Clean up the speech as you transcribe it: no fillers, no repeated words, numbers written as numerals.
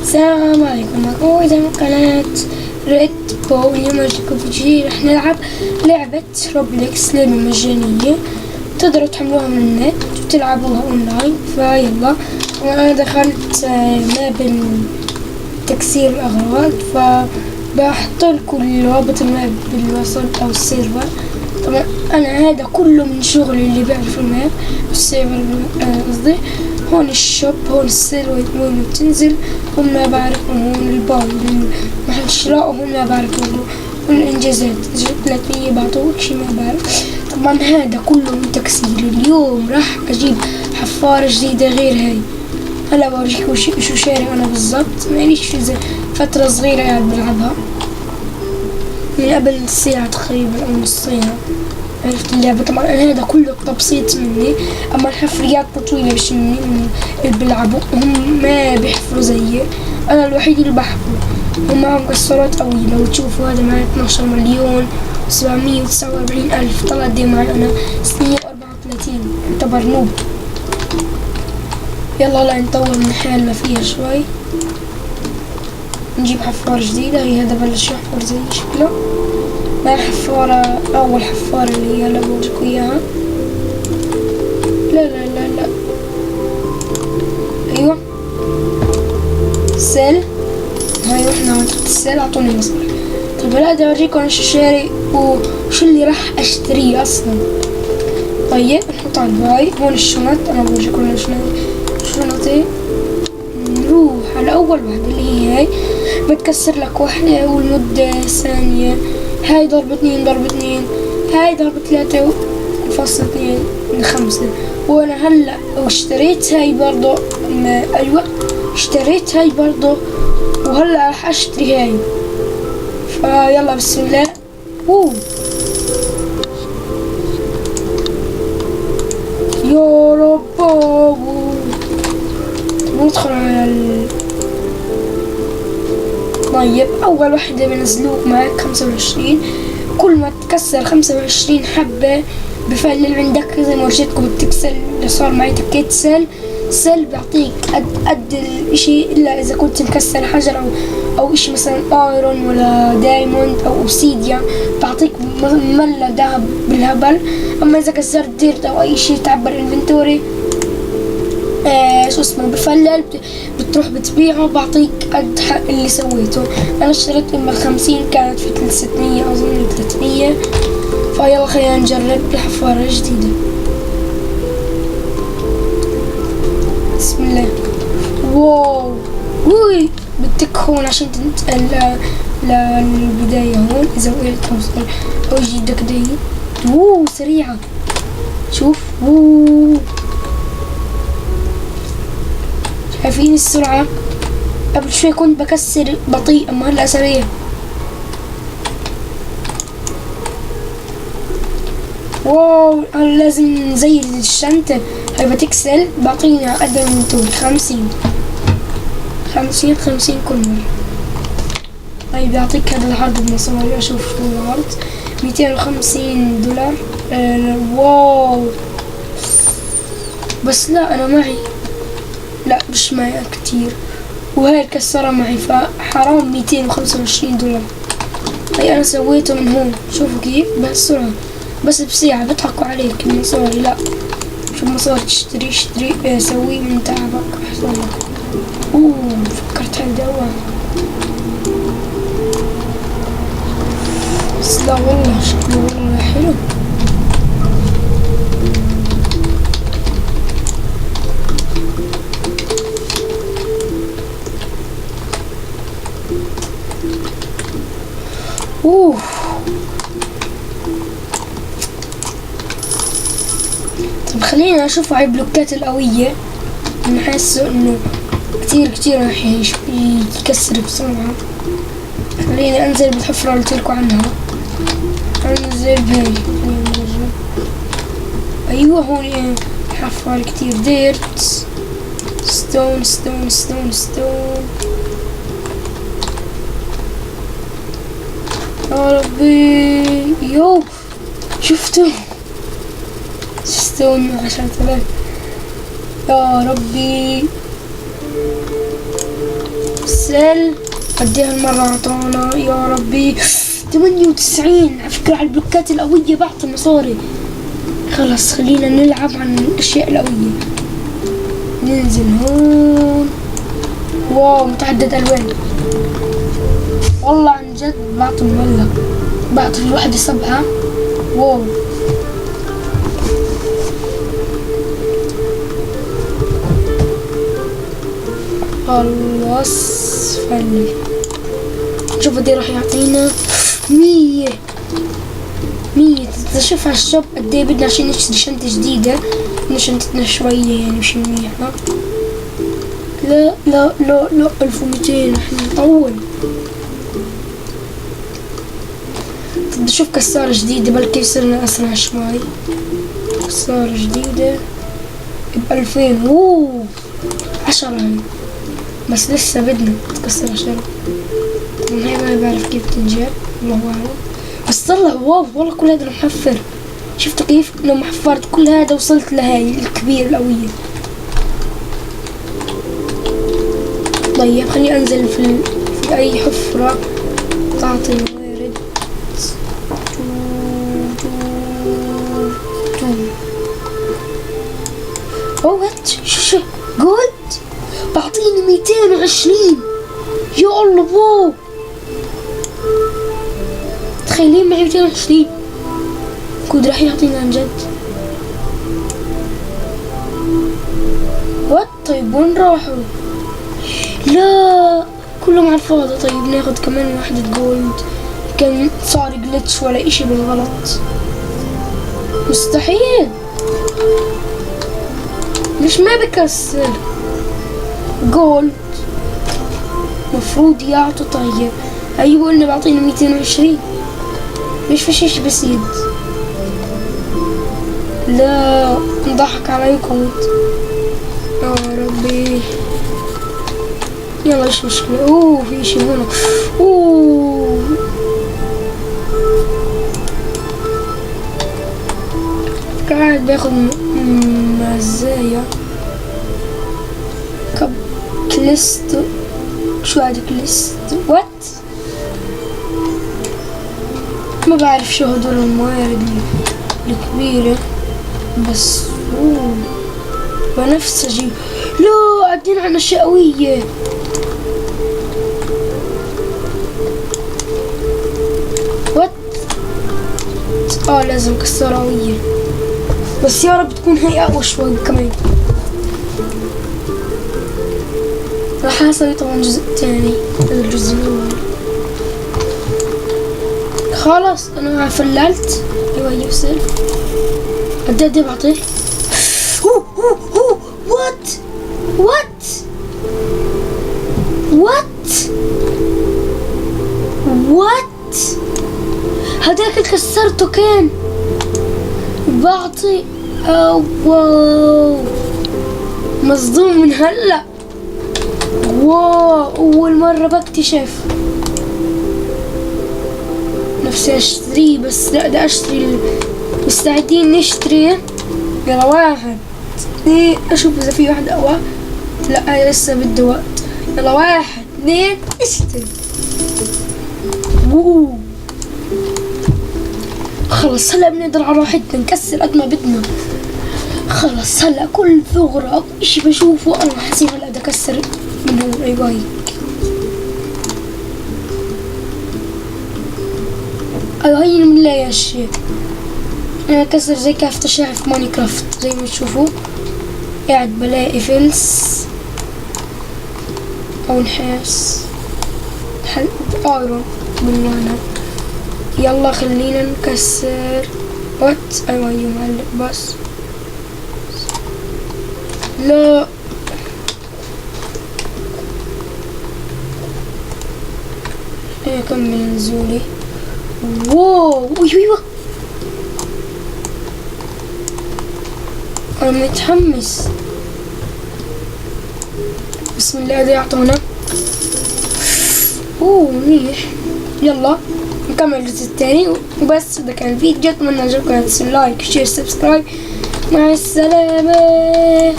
السلام عليكم، معكم إذا من قناة ريد بو. اليوم أجيكم فيديو راح نلعب لعبة روبلكس، لعبة مجانية تقدروا تحملوها من النت وتلعبوها أونلاين. فيلا، وأنا دخلت ماب تكسير الأغراض، فبحط لكم رابط الماب بالوصل أو السيرفر. طبعا أنا هذا كله من شغلي اللي بعرف الماب السيرفر قصدي. هون الشوب، هون السيل وين بتنزل، هون ما بعرف، هون الباوند محل الشراء، وهون ما بعرف والله. والإنجازات جبت 300 بعطوك شي ما بعرف. طبعا هذا كله من تكسير. اليوم راح أجيب حفارة جديدة غير هاي. هلا بورجيكم شو شاري أنا بالضبط. ماليش في فترة صغيرة قاعد بلعبها من قبل ساعة تقريبا أو نص ساعة عرفت اللعبة. طبعا هذا كله تبسيط مني، اما الحفريات طويلة مش مني، من اللي بيلعبوا هم ما بيحفروا زيي، انا الوحيد اللي بحفر. هم معهم قصارات قوية. لو تشوفوا هذا معي 12 مليون 749 ألف. طلع دي معي أنا 634، يعتبر نوب. يلا لا نطور من حالنا فيها شوي. نجيب حفارة جديدة. هي هذا بلش يحفر زي شكله. مع حفارة، أول حفارة اللي هي هلا بورجيكوا إياها. لا لا لا لا، أيوة سيل. هاي رحنا عند السيل، أعطوني مصاري. طيب هلا بدي أورجيكم أنا شو شاري وشو اللي راح أشتريه أصلا. طيب نحط على الباي. هون الشنط، أنا بورجيكم شنطي. نروح على أول وحدة اللي هي هاي. بتكسر لك وحدة والمدة ثانية. هاي ضرب 2 ضرب 2، هاي ضرب 3.2 من 5. وانا هلا اشتريت هاي برضو. ايوه اشتريت هاي برضو، وهلا راح اشتري هاي. فيلا بسم الله. يا رب. ندخل على طيب أول وحدة بنزلوك معك 25. كل ما تكسر 25 حبة بفلل عندك زي ما ورجيتكم التكسل اللي صار معي. تكيت سل بيعطيك قد الاشي، إلا إذا كنت مكسر حجر أو إشي مثلا ايرون ولا دايموند أو اوبسيديان بعطيك ملة دهب بالهبل. أما إذا كسرت ديرت أو أي شي تعبر انفنتوري شو اسمه بفلل، بتروح بتبيعه بعطيك قد حق اللي سويته. انا اشتريت ام 50 كانت في 300 اظن 300. فيلا خلينا نجرب الحفارة الجديدة. بسم الله. واو وي، بدك هون عشان تنتقل للبداية. هون اذا وقعت او يجي بدك دقيق. سريعة. شوف شايفين السرعة؟ قبل شوي كنت بكسر بطيء، اما هلا سريع. واو، هلا لازم زي الشنطة هاي بتكسل. بعطينا قد من طول 50 كل مرة. هاي بيعطيك هذا العرض بمصاري. اشوف طول العرض 250 دولار. واو، بس لا انا معي، لا مش معي كتير. وهاي الكسرة معي، فحرام 225 دولار. هاي انا سويته من هون. شوفوا كيف بهالسرعة، بس بساعة بيضحكوا عليك المصاري. لا شو مصاري تشتري سويه من تعبك احسن لك. فكرت هالدوام، بس لا والله شكله والله حلو. طب خلينا نشوف هاي البلوكات القوية. نحسه انه كتير راح يكسر بسرعة. خليني انزل بالحفرة اللي قلتلكوا عنها. انزل بهاي. ايوه هون حفر كتير. ديرت ستون. يا ربي. يو شفتوا ستون 10,000. يا ربي سل قديها المرة عطانا يا ربي 98. على فكرة على البلوكات القوية بعطي مصاري. خلاص خلينا نلعب عن الأشياء القوية. ننزل هون. واو متعدد ألوان والله عن جد. بعطي مبلغ، بعطي الوحدة 7. واو خلص فل. شوف دي راح يعطينا 100. شوف هالشوب قد ايه بدنا عشان نشتري شنطة جديدة. شنطتنا شوية يعني مش منيحة. لا 1200 رح نطول. بدي اشوف كسارة جديدة بلكي يصيرنا اسرع شوي. كسارة جديدة ب2000. اوه 10 هاي بس لسه بدنا تكسر 10. طبعا هاي ما بعرف كيف تنجاب الله اعلم. بس طلع واو والله كل هذا محفر. شفتوا كيف لما حفرت كل هذا وصلت لهاي الكبير القوية. طيب خليني انزل في اي حفرة تعطي موارد. وات شو جولد بعطيني 220. يا الله واو تخيلين معي 220 كود راح يعطينا عن جد. وات طيب وين راحوا؟ لا كلهم على الفاضي. طيب ناخد كمان واحدة جولد. كان صار جلتش ولا اشي بالغلط. مستحيل ليش ما بكسر جولد؟ مفروض يعطوا. طيب ايوه قلنا بعطينا 220. ليش فيش اشي بسيط؟ لا نضحك عليكم يا ربي. يلا ايش مشكلة. اوه في اشي هنا. اوه قاعد باخد مزايا. كليست. شو هذا كليست؟ وات ما بعرف شو هدول الموارد الكبيرة بس. اوه بنفسجي. لا قاعدين عنا اشياء قوية. وات لازم كسارة قوية بس يا رب تكون هي اقوى شوي كمان. راح اسوي طبعا الجزء الثاني. هذا الجزء الاول خلاص انا فللت. ايوه يوصل. قد ايه بعطيه؟ وات هداك اللي كسرته كان بعطي. واو مصدوم من هلا. واو اول مرة بكتشف نفسي اشتريه بس لا ده اشتري. مستعدين نشتري. يلا 1 2 اشوف اذا في واحد اقوى. لا لسه بده وقت. يلا 1 2 اشتري. خلص هلا بنقدر على راحتنا نكسر قد ما بدنا. خلص هلا كل ثغرة او اشي بشوفه انا حسيب هلا بدي اكسر من هون. ايوه هيك. ايوه هي من لا اشياء. انا اكسر زي كافة الشاي في ماينكرافت زي ما تشوفوا. قاعد بلاقي فلس او نحاس ايرون بالمعنى. يلا خلينا نكسر. وات ايوه هي معلق بس. لا اكمل نزولي. واو ايوه انا متحمس. بسم الله هذا يعطونا. اوه منيح. يلا نكمل الجزء الثاني وبس. اذا كان الفيديو اتمنى يعجبكم. لا تنسوا لايك شير سبسكرايب. مع السلامة.